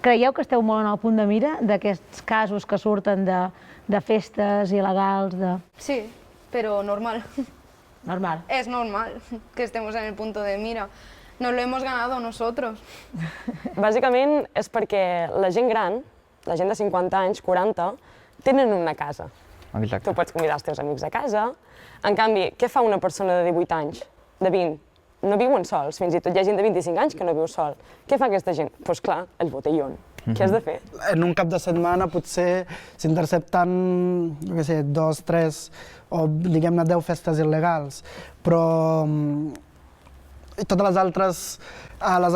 Creieu que esteu molt en el punt de mira d'aquests casos que surten de festes il·legals? Sí, pero normal. Normal. Es normal que estemos en el punto de mira. Nos lo hemos ganado nosotros. Bàsicament és perquè la gent gran, la gent de 50 anys, 40, tenen una casa. Exacte. Tu pots convidar els teus amics a casa. En canvi, què fa una persona de 18 anys, de 20? No viuen sols, fins i tot hi ha gent de 25 anys que no viu sol. Què fa aquesta gent? Doncs clar, el botellón. Què has de fer? En un cap de setmana potser s'intercepten, no sé, 2, 3 o diguem-ne 10 festes il·legals, però totes les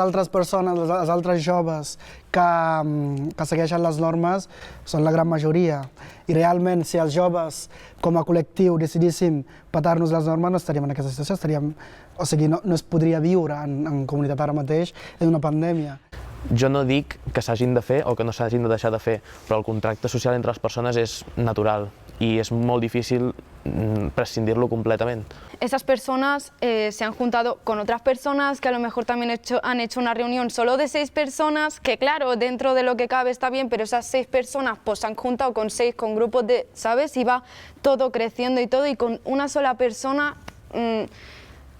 altres persones, les altres joves que segueixen les normes són la gran majoria. I realment, si els joves com a col·lectiu decidíssim petar-nos les normes, no estaríem en aquesta situació, o sigui, no es podria viure en comunitat ara mateix en una pandèmia. Jo no dic que s'hagin de fer o que no s'hagin de deixar de fer, però el contracte social entre les persones és natural y es muy difícil prescindirlo completamente. Esas personas se han juntado con otras personas que a lo mejor también han hecho una reunión solo de 6 personas, que claro, dentro de lo que cabe está bien, pero esas 6 personas pues se han juntado con grupos de, ¿sabes? Y va todo creciendo y todo, y con una sola persona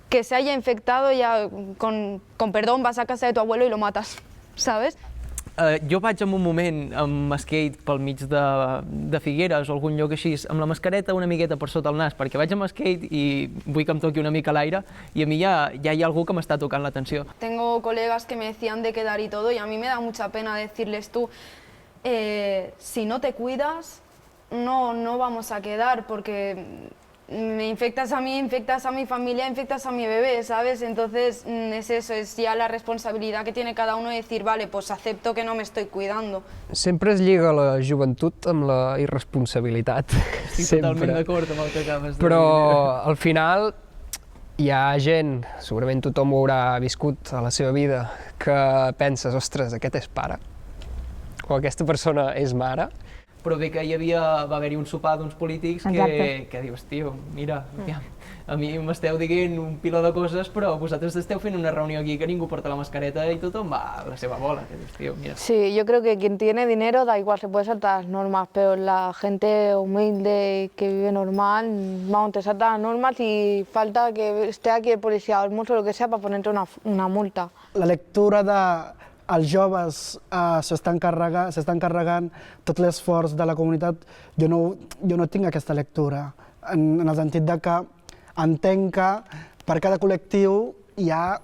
que se haya infectado ya, con perdón, vas a casa de tu abuelo y lo matas, ¿sabes? Jo vaig en un moment amb skate pel mig de Figueres o algun lloc així, amb la mascareta una miqueta per sota el nas, perquè vaig amb skate i vull que em toqui una mica l'aire i a mi ja hi ha algú que m'està tocant l'atenció. Tengo colegas que me decían de quedar y todo, y a mí me da mucha pena decirles tú, si no te cuidas, no vamos a quedar, porque me infectas a mí, infectas a mi familia, infectas a mi bebé, ¿sabes? Entonces es eso, es ya la responsabilidad que tiene cada uno de decir, vale, pues acepto que no me estoy cuidando. Sempre es lliga la joventut amb la irresponsabilitat. Estic totalment d'acord amb el que acabes de dir. Però al final hi ha gent, segurament tothom ho haurà viscut a la seva vida, que penses, ostres, aquest és pare, o aquesta persona és mare. Però bé que va haver-hi un sopar d'uns polítics que dius, tio, mira, a mi m'esteu dient un pila de coses, però vosaltres esteu fent una reunió aquí que ningú porta la mascareta i tothom va a la seva bola, que dius, tio, mira. Sí, yo creo que quien tiene dinero da igual, se puede saltar las normas, pero la gente humilde que vive normal, vamos, te salta las normas y falta que esté aquí el policía o el monstruo, lo que sea, para ponerte una multa. La lectura de els joves s'estan carregant tot l'esforç de la comunitat, jo no tinc aquesta lectura, en el sentit de que entenc que per cada col·lectiu hi ha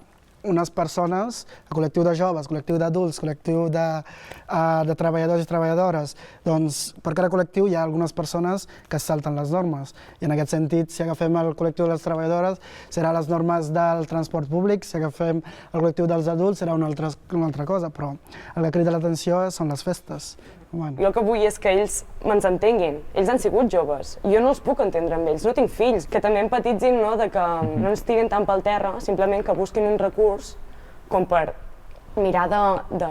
unes persones, el col·lectiu de joves, el col·lectiu d'adults, el col·lectiu de treballadors i treballadores, doncs per cada col·lectiu hi ha algunes persones que es salten les normes. I en aquest sentit, si agafem el col·lectiu de les treballadores, serà les normes del transport públic, si agafem el col·lectiu dels adults, serà una altra cosa, però el que crida l'atenció són les festes. Jo el que vull és que ells me'ns entenguin. Ells han sigut joves. Jo no els puc entendre amb ells, no tinc fills. Que també empatitzin, no?, de que no ens tirin tant pel terra, simplement que busquin un recurs com per mirar de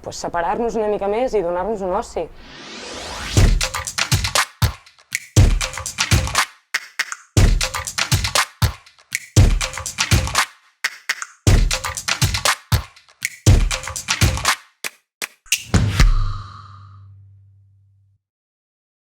separar-nos una mica més i donar-nos un oci.